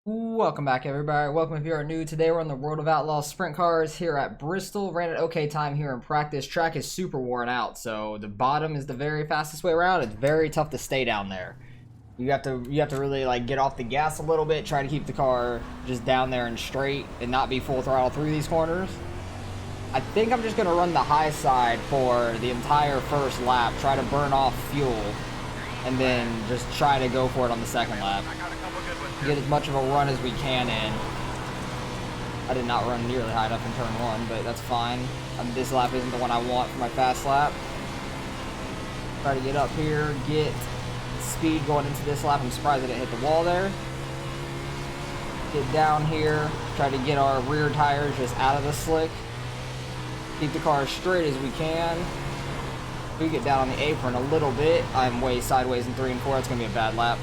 Welcome back, everybody. Welcome if you are new. Today we're on the World of Outlaw sprint cars here at Bristol. Ran an okay time here in practice. Track is super worn out, so the bottom is the very fastest way around. It's very tough to stay down there. You have to really like get off the gas a little bit, try to keep the car just down there and straight and not be full throttle through these corners. I think I'm just going to run the high side for the entire first lap, try to burn off fuel, and then just try to go for it on the second lap. Get as much of a run as we can in. I did not run nearly high enough in turn one, but that's fine. This lap isn't the one I want for my fast lap. Try to get up here, get speed going into this lap. I'm surprised I didn't hit the wall there. Get down here, try to get our rear tires just out of the slick. Keep the car as straight as we can. We get down on the apron a little bit. I'm way sideways in 3 and 4. It's going to be a bad lap.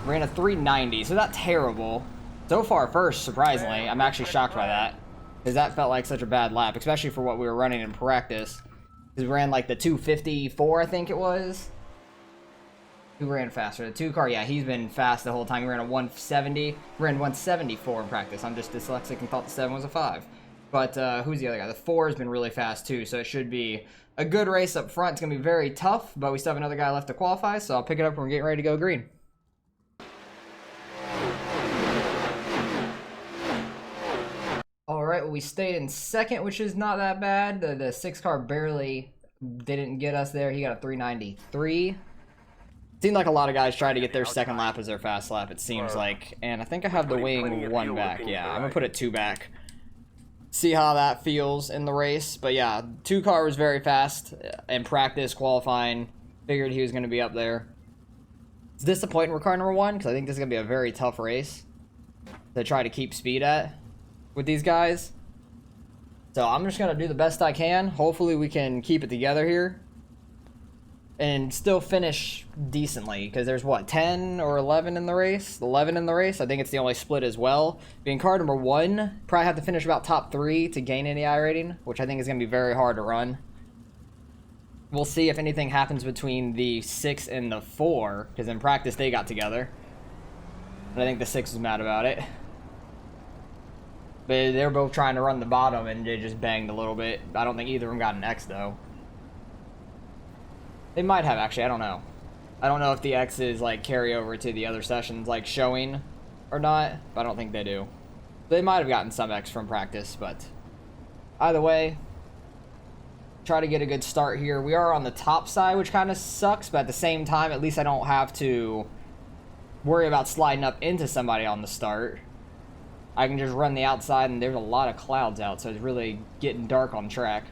Ran a 390, so not terrible. So far first, surprisingly. I'm actually shocked by that, because that felt like such a bad lap, especially for what we were running in practice. Because we ran like the 254, I think it was. Who ran faster? The 2 car, yeah, he's been fast the whole time. He ran a 170. Ran 174 in practice. I'm just dyslexic and thought the 7 was a 5. But who's the other guy? The 4 has been really fast too, so it should be a good race up front. It's going to be very tough, but we still have another guy left to qualify, so I'll pick it up when we're getting ready to go green. Alright, well, we stayed in second, which is not that bad. The 6 car barely didn't get us there. He got a 393. Seemed like a lot of guys tried to get their second lap as their fast lap, it seems like. And I think I have the wing 1 back. Yeah, I'm going to put it 2 back. See how that feels in the race. But yeah, 2 car was very fast in practice, qualifying. Figured he was going to be up there. It's disappointing we're car number 1, because I think this is going to be a very tough race to try to keep speed at with these guys. So I'm just going to do the best I can. Hopefully we can keep it together here and still finish decently, because there's what, 10 or 11 in the race? 11 in the race. I think it's the only split as well. Being car number 1, probably have to finish about top 3 to gain any I rating, which I think is going to be very hard to run. We'll see if anything happens between the 6 and the 4, because in practice they got together. But I think the 6 was mad about it. But they're both trying to run the bottom, and they just banged a little bit. I don't think either of them got an X, though. They might have, actually. I don't know. I don't know if the X's, like, carry over to the other sessions, like, showing or not. But I don't think they do. They might have gotten some X from practice, but either way, try to get a good start here. We are on the top side, which kind of sucks, but at the same time, at least I don't have to worry about sliding up into somebody on the start. I can just run the outside, and there's a lot of clouds out, so it's really getting dark on track.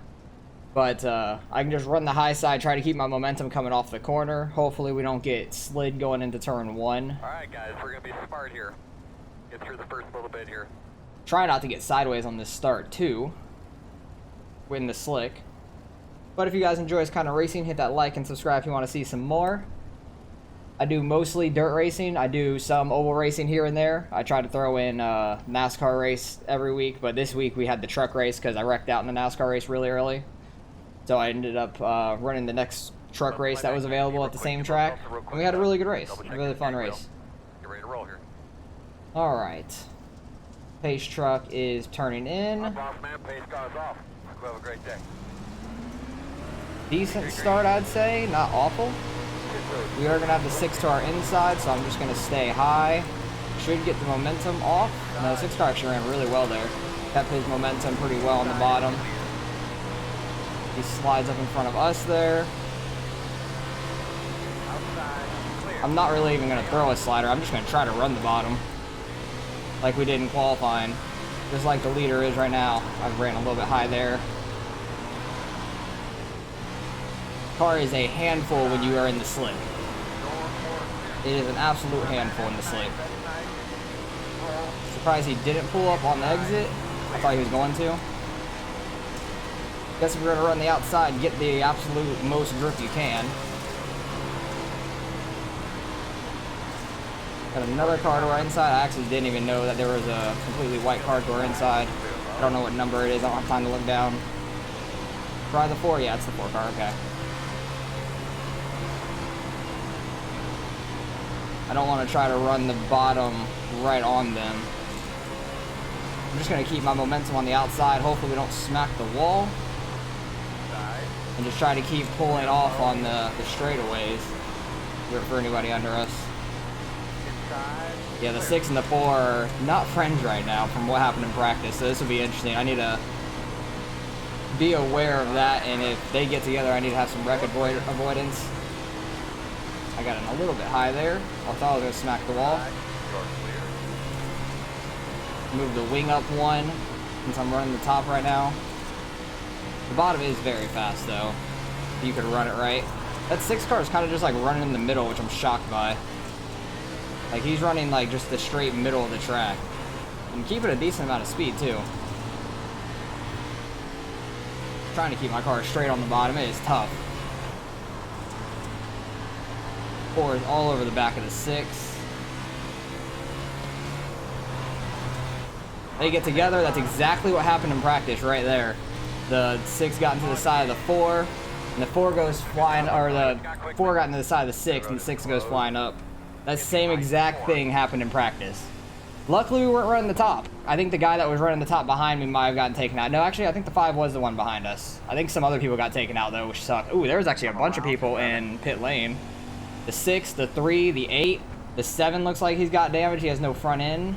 But I can just run the high side, try to keep my momentum coming off the corner. Hopefully we don't get slid going into turn 1. Alright guys, we're going to be smart here. Get through the first little bit here. Try not to get sideways on this start, too, in the slick. But if you guys enjoy this kind of racing, hit that like and subscribe if you want to see some more. I do mostly dirt racing. I do some oval racing here and there. I try to throw in a NASCAR race every week, but this week we had the truck race because I wrecked out in the NASCAR race really early. So I ended up running the next truck race that was available at the same track. And we had a really good race. A really fun race. Get ready to roll here. Alright. Pace truck is turning in. Off, man. Pace car's off. We'll have a great day. Decent start, I'd say. Not awful. We are going to have the 6 to our inside, so I'm just going to stay high. Should get the momentum off. No, the 6 car actually ran really well there. Kept his momentum pretty well on the bottom. He slides up in front of us there. I'm not really even going to throw a slider. I'm just going to try to run the bottom like we did in qualifying. Just like the leader is right now. I've ran a little bit high there. Car is a handful when you are in the slick. It is an absolute handful in the slick. Surprised he didn't pull up on the exit. I thought he was going to. Guess if we're going to run the outside, get the absolute most grip you can. Got another car to our inside. I actually didn't even know that there was a completely white car to our inside. I don't know what number it is. I don't have time to look down. Try the 4. Yeah, it's the 4 car. Okay. don't want to try to run the bottom right on them. I'm just going to keep my momentum on the outside. Hopefully we don't smack the wall. And just try to keep pulling off on the straightaways for anybody under us. Yeah, the 6 and the 4 are not friends right now from what happened in practice, so this will be interesting. I need to be aware of that, and if they get together, I need to have some wreck avoidance. I got in a little bit high there. I thought I was going to smack the wall. Move the wing up one, since I'm running the top right now. The bottom is very fast, though. You could run it right. That 6 car is kind of just like running in the middle, which I'm shocked by. Like, he's running like just the straight middle of the track. And keeping a decent amount of speed, too. Trying to keep my car straight on the bottom, it is tough. 4 is all over the back of the 6. They get together, that's exactly what happened in practice right there. The 6 got into the side of the 4, and the 4 goes flying, or the 4 got into the side of the 6, and the 6 goes flying up. That same exact thing happened in practice. Luckily, we weren't running the top. I think the guy that was running the top behind me might have gotten taken out. No, actually, I think the 5 was the one behind us. I think some other people got taken out, though, which sucked. Ooh, there was actually a bunch of people in pit lane. The 6, the 3, the 8, the 7 looks like he's got damage. He has no front end.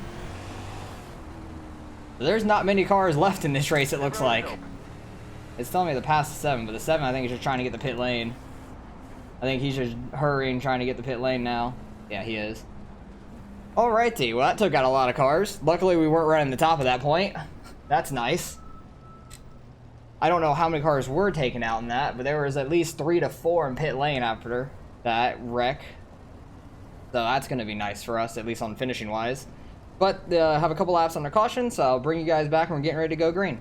There's not many cars left in this race, it looks like. It's telling me to pass the 7, but the 7, I think, is just trying to get the pit lane. I think he's just hurrying, trying to get the pit lane now. Yeah, he is. Alrighty, well, that took out a lot of cars. Luckily, we weren't running the top at that point. That's nice. I don't know how many cars were taken out in that, but there was at least 3 to 4 in pit lane after that wreck. So that's going to be nice for us, at least on finishing-wise. But have a couple laps under caution, so I'll bring you guys back when we're getting ready to go green.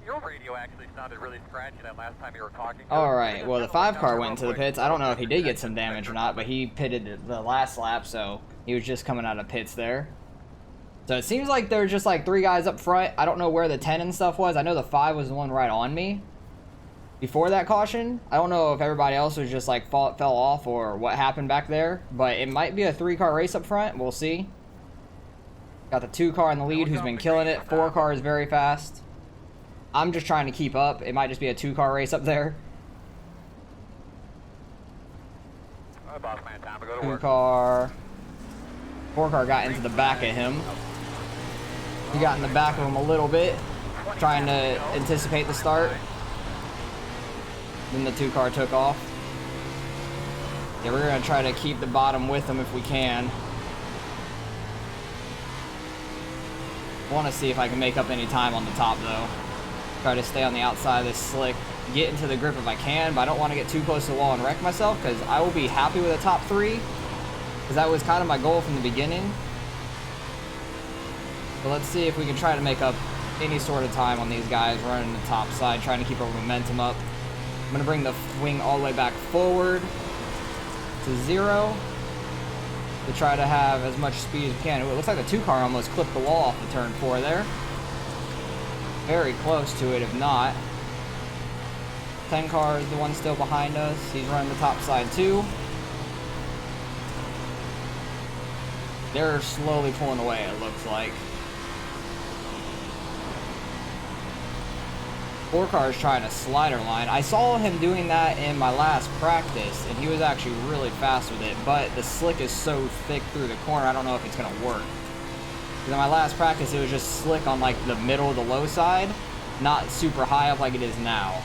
Your radio actually sounded really scratchy that last time you were talking. Alright, well, the 5 car went into the pits. I don't know if he did get some damage or not, but he pitted the last lap, so he was just coming out of pits there. So it seems like there's just like 3 guys up front. I don't know where the 10 and stuff was. I know the 5 was the one right on me before that caution. I don't know if everybody else was just like fell off or what happened back there, but it might be a 3 car race up front. We'll see. Got the 2 car in the lead who's been killing it. 4 car is very fast. I'm just trying to keep up. It might just be a 2 car race up there. 2 car. 4 car got into the back of him. He got in the back of him a little bit, trying to anticipate the start. Then the 2 car took off. Yeah, we're gonna try to keep the bottom with him if we can. I want to see if I can make up any time on the top though. Try to stay on the outside of this slick, get into the grip if I can, but I don't want to get too close to the wall and wreck myself, because I will be happy with a top 3, because that was kind of my goal from the beginning. But let's see if we can try to make up any sort of time on these guys running the top side, trying to keep our momentum up. I'm going to bring the wing all the way back forward to 0 to try to have as much speed as we can. Ooh, it looks like the 2 car almost clipped the wall off the turn 4 there. Very close to it, if not. 10 car is the one still behind us. He's running the top side too. They're slowly pulling away, it looks like. 4 car is trying to slider line. I saw him doing that in my last practice, and he was actually really fast with it, but the slick is so thick through the corner, I don't know if it's going to work. In my last practice, it was just slick on like the middle of the low side, not super high up like it is now.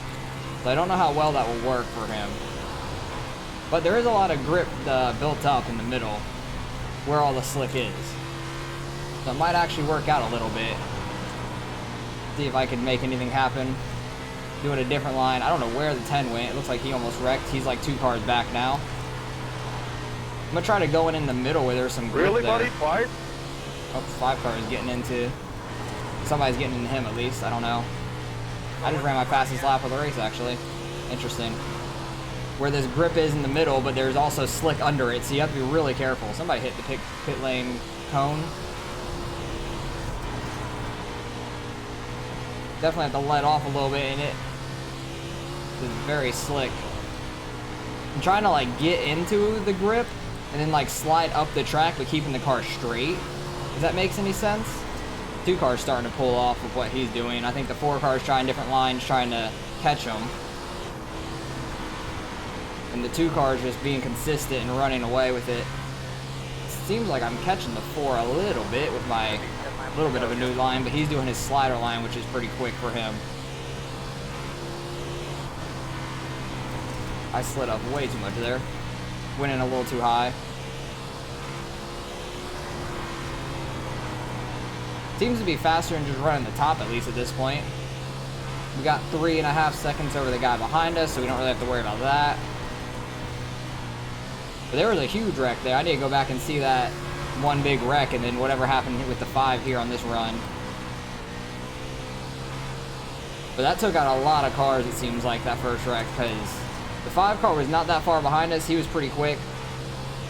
So I don't know how well that will work for him. But there is a lot of grip built up in the middle where all the slick is. So it might actually work out a little bit. See if I can make anything happen. Doing a different line. I don't know where the 10 went. It looks like he almost wrecked. He's like 2 cars back now. I'm going to try to go in the middle where there's some grip really, there. buddy? 5? Oh, 5 car is getting into... Somebody's getting into him, at least. I don't know. I just ran my fastest lap of the race, actually. Interesting. Where this grip is in the middle, but there's also slick under it, so you have to be really careful. Somebody hit the pit lane cone. Definitely have to let off a little bit in it. It's very slick. I'm trying to like get into the grip and then like slide up the track, but keeping the car straight. If that makes any sense. 2 car's starting to pull off with what he's doing. I think the 4 car's trying different lines, trying to catch him. And the 2 car's just being consistent and running away with it. Seems like I'm catching the 4 a little bit with my little bit of a new line, but he's doing his slider line, which is pretty quick for him. I slid up way too much there. Went in a little too high. Seems to be faster than just running the top, at least at this point. We got 3.5 seconds over the guy behind us, so we don't really have to worry about that. But there was a huge wreck there. I need to go back and see that one big wreck and then whatever happened with the 5 here on this run. But that took out a lot of cars, it seems like, that first wreck, because the 5 car was not that far behind us. He was pretty quick,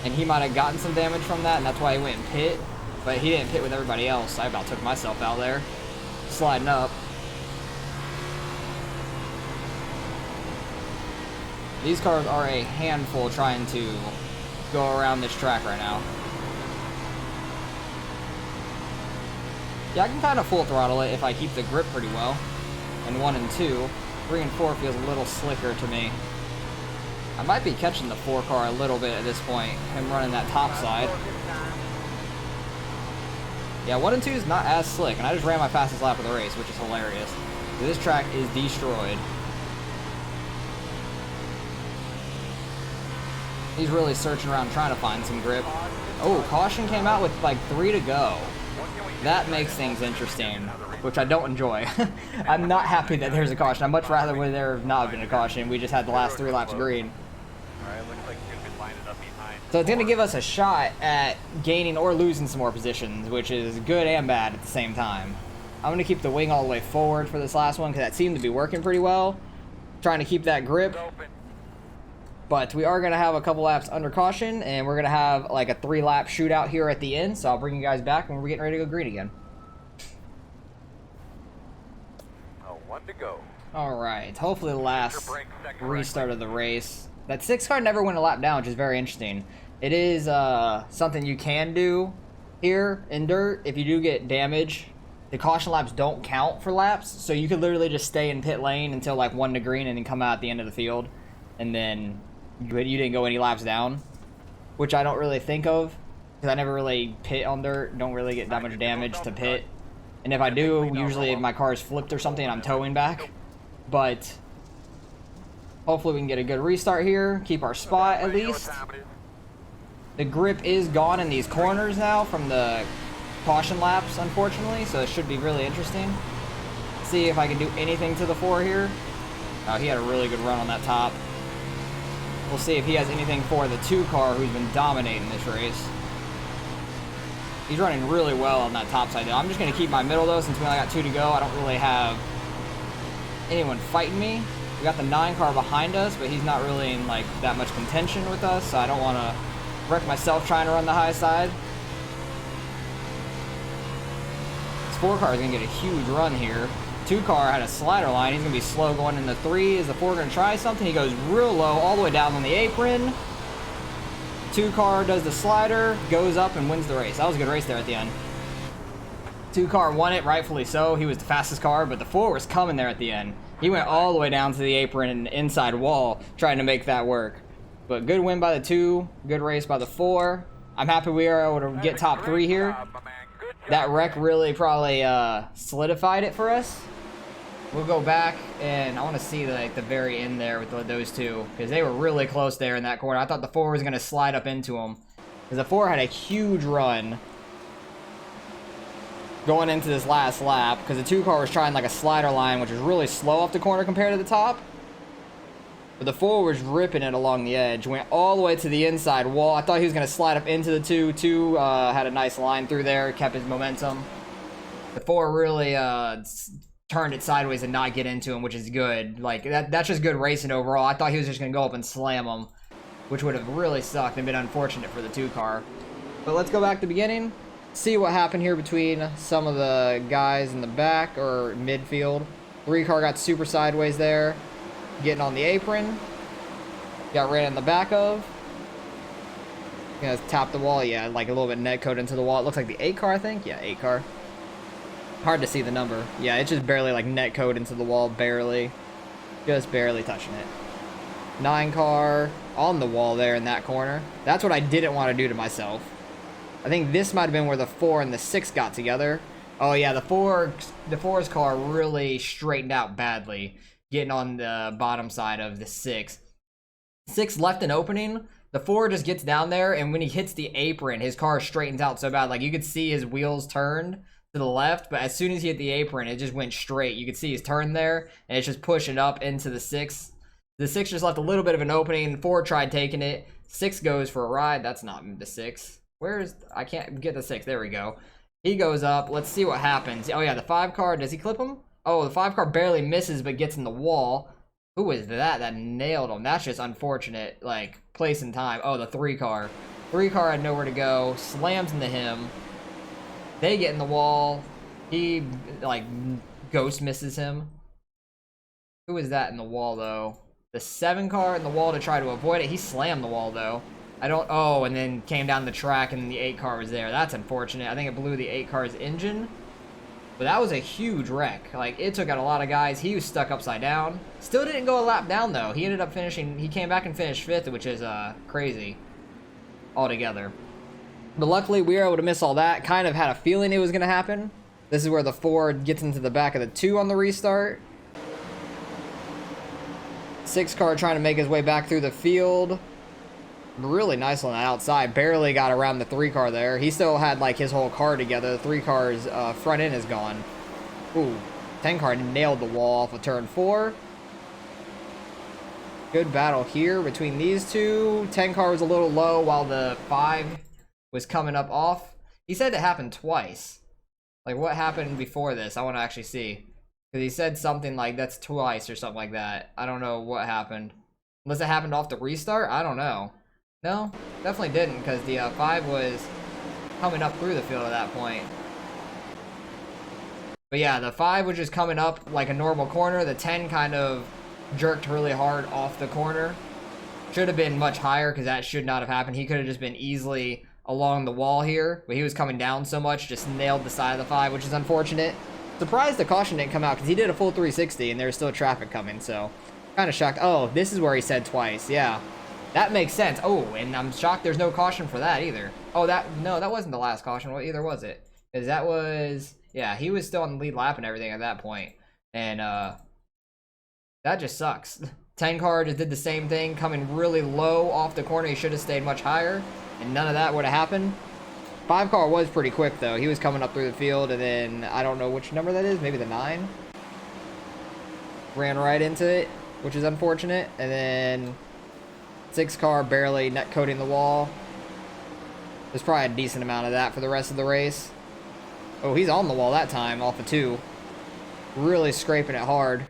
and he might have gotten some damage from that, and that's why he went and pit. But he didn't pit with everybody else. I about took myself out there, sliding up. These cars are a handful trying to go around this track right now. Yeah, I can kind of full throttle it if I keep the grip pretty well. And 1 and 2. 3 and 4 feels a little slicker to me. I might be catching the 4 car a little bit at this point. Him running that top side. Yeah, 1 and 2 is not as slick, and I just ran my fastest lap of the race, which is hilarious. This track is destroyed. He's really searching around trying to find some grip. Oh, caution came out with like 3 to go. That makes things interesting, which I don't enjoy. I'm not happy that there's a caution. I'd much rather would there have not been a caution. We just had the last 3 laps green. So it's going to give us a shot at gaining or losing some more positions, which is good and bad at the same time. I'm going to keep the wing all the way forward for this last one because that seemed to be working pretty well. Trying to keep that grip. But we are going to have a couple laps under caution, and we're going to have like a 3-lap shootout here at the end. So I'll bring you guys back when we're getting ready to go green again. 1 to go. All right. Hopefully the last restart of the race. That 6 car never went a lap down, which is very interesting. It is something you can do here in dirt. If you do get damage, the caution laps don't count for laps. So you could literally just stay in pit lane until like 1 to green and then come out at the end of the field. And then you didn't go any laps down, which I don't really think of because I never really pit on dirt. Don't really get that much damage to pit. And if I do, usually if my car is flipped or something, I'm towing back. But hopefully we can get a good restart here. Keep our spot at least. The grip is gone in these corners now from the caution laps, unfortunately. So it should be really interesting. See if I can do anything to the 4 here. Oh, he had a really good run on that top. We'll see if he has anything for the 2 car who's been dominating this race. He's running really well on that top side though. I'm just going to keep my middle though since we only got 2 to go. I don't really have anyone fighting me. We got the 9 car behind us, but he's not really in like that much contention with us, so I don't want to wreck myself trying to run the high side. This 4 car is going to get a huge run here. 2 car had a slider line. He's going to be slow going in the 3. Is the 4 going to try something? He goes real low all the way down on the apron. 2 car does the slider, goes up and wins the race. That was a good race there at the end. 2 car won it, rightfully so. He was the fastest car, but the 4 was coming there at the end. He went all the way down to the apron and inside wall trying to make that work. But good win by the 2, good race by the 4. I'm happy we are able to get top 3 here. That wreck really probably solidified it for us. We'll go back, and I want to see like the very end there with those 2, because they were really close there in that corner. I thought the 4 was going to slide up into them, because the 4 had a huge run going into this last lap, because the 2 car was trying like a slider line, which was really slow off the corner compared to the top. But the 4 was ripping it along the edge, went all the way to the inside wall. I thought he was going to slide up into the 2. 2 had a nice line through there, kept his momentum. The 4 really turned it sideways and not get into him, which is good. Like that's just good racing overall. I thought he was just gonna go up and slam him, which would have really sucked and been unfortunate for the 2 car. But let's go back to the beginning, see what happened here between some of the guys in the back or midfield. 3 car got super sideways there, getting on the apron. got ran in the back of. Yeah, tap the wall. Yeah, like a little bit net code into the wall. It looks like the 8 car, I think. Yeah, 8 car. Hard to see the number. Yeah, it's just barely like net code into the wall. Barely. Just barely touching it. 9 car on the wall there in that corner. That's what I didn't want to do to myself. I think this might have been where the 4 and the 6 got together. Oh yeah, the 4's car really straightened out badly, getting on the bottom side of the 6. 6 left an opening. The 4 just gets down there, and when he hits the apron, his car straightens out so bad. Like, you could see his wheels turned to the left, but as soon as he hit the apron, it just went straight. You could see his turn there, and it's just pushing up into the 6. The 6 just left a little bit of an opening. 4 tried taking it. 6 goes for a ride. That's not the 6. Where's... I can't get the 6. There we go. He goes up. Let's see what happens. Oh, yeah, the 5 car. Does he clip him? Oh, the 5 car barely misses, but gets in the wall. Who was that nailed him? That's just unfortunate, like, place and time. Oh, the 3 car. 3 car had nowhere to go. Slams into him. They get in the wall. He, like, ghost misses him. Who was that in the wall, though? The 7 car in the wall to try to avoid it. He slammed the wall, though. I don't... Oh, and then came down the track and the 8 car was there. That's unfortunate. I think it blew the 8 car's engine. But that was a huge wreck. Like, it took out a lot of guys. He was stuck upside down. Still didn't go a lap down, though. He ended up finishing... He came back and finished 5th, which is crazy altogether. But luckily, we were able to miss all that. Kind of had a feeling it was going to happen. This is where the 4 gets into the back of the 2 on the restart. 6 car trying to make his way back through the field. Really nice on the outside. Barely got around the 3 car there. He still had like his whole car together. The 3 car's front end is gone. Ooh, 10 car nailed the wall off of turn 4. Good battle here between these two. 10 car was a little low while the 5 was coming up off. He said it happened twice. Like, what happened before this? I want to actually see. Because he said something like that's twice or something like that. I don't know what happened. Unless it happened off the restart? I don't know. No, definitely didn't, because the 5 was coming up through the field at that point. But yeah, the 5 was just coming up like a normal corner. The 10 kind of jerked really hard off the corner. Should have been much higher, because that should not have happened. He could have just been easily along the wall here, but he was coming down so much, just nailed the side of the 5, which is unfortunate. Surprised the caution didn't come out, because he did a full 360 and there's still traffic coming, so kind of shocked. Oh, this is where he said twice. Yeah, that makes sense. Oh, and I'm shocked there's no caution for that either. Oh, no, that wasn't the last caution. What either was it? Because that was, yeah, he was still on the lead lap and everything at that point, and that just sucks. 10 car just did the same thing, coming really low off the corner. He should have stayed much higher, and none of that would have happened. 5 car was pretty quick, though. He was coming up through the field, and then I don't know which number that is. Maybe the 9. Ran right into it, which is unfortunate. And then 6 car barely net coating the wall. There's probably a decent amount of that for the rest of the race. Oh, he's on the wall that time off of 2. Really scraping it hard.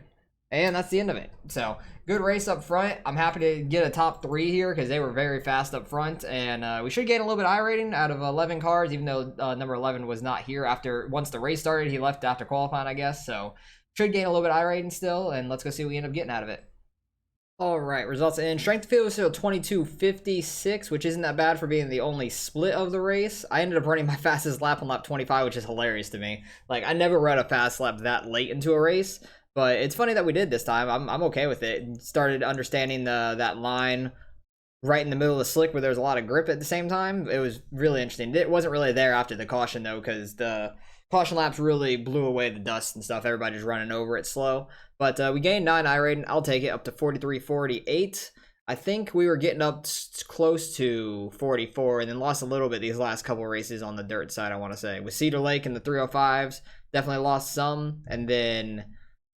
And that's the end of it. So, good race up front. I'm happy to get a top 3 here because they were very fast up front. And we should gain a little bit of I rating out of 11 cars, even though number 11 was not here once the race started. He left after qualifying, I guess. So, should gain a little bit of I rating still. And let's go see what we end up getting out of it. All right, results in. Strength of field was still 22.56, which isn't that bad for being the only split of the race. I ended up running my fastest lap on lap 25, which is hilarious to me. Like, I never ran a fast lap that late into a race. But it's funny that we did this time. I'm okay with it. Started understanding that line right in the middle of the slick where there was a lot of grip at the same time. It was really interesting. It wasn't really there after the caution, though, because the caution laps really blew away the dust and stuff. Everybody just running over it slow. But we gained 9 I rating. I'll take it up to 43.48. I think we were getting up close to 44 and then lost a little bit these last couple races on the dirt side, I want to say. With Cedar Lake and the 305s, definitely lost some. And then...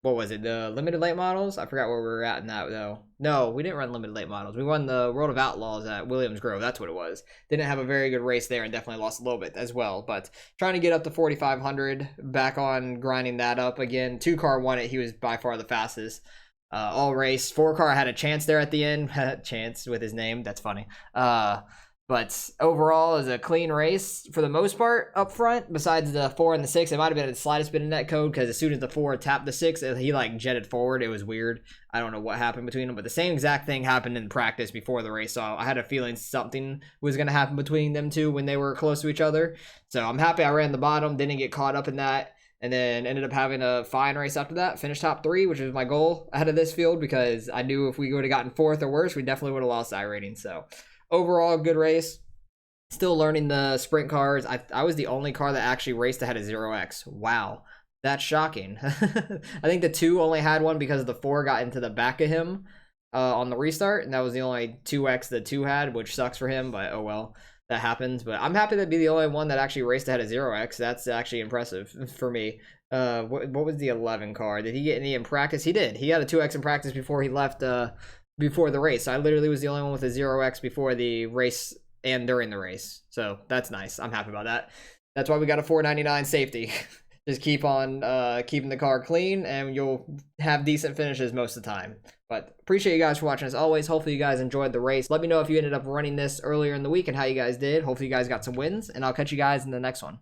what was it, the limited late models? I forgot where we were at in that, though. No, we didn't run limited late models. We won the World of Outlaws at Williams Grove. That's what it was. Didn't have a very good race there and definitely lost a little bit as well. But trying to get up to 4,500. Back on grinding that up again. 2 car won it. He was by far the fastest. All race. 4 car had a chance there at the end. Chance with his name. That's funny. But overall, it was a clean race for the most part up front. Besides the 4 and the 6, it might have been the slightest bit of net code because as soon as the 4 tapped the 6, he like jetted forward. It was weird. I don't know what happened between them, but the same exact thing happened in practice before the race. So I had a feeling something was going to happen between them two when they were close to each other. So I'm happy I ran the bottom, didn't get caught up in that. And then ended up having a fine race after that. Finished top 3, which was my goal ahead of this field because I knew if we would have gotten 4th or worse, we definitely would have lost iRating. So overall, good race. Still learning the sprint cars. I was the only car that actually raced ahead of 0x. Wow. That's shocking. I think the 2 only had one because the 4 got into the back of him on the restart. And that was the only 2x the 2 had, which sucks for him. But oh well. That happens, but I'm happy to be the only one that actually raced ahead of 0x. That's actually impressive for me. What was the 11 car? Did he get any in practice? He did. He got a 2x in practice before he left before the race. So I literally was the only one with a 0x before the race and during the race. So that's nice. I'm happy about that. That's why we got a 499 safety. Just keep on keeping the car clean and you'll have decent finishes most of the time. But appreciate you guys for watching as always. Hopefully you guys enjoyed the race. Let me know if you ended up running this earlier in the week and how you guys did. Hopefully you guys got some wins, and I'll catch you guys in the next one.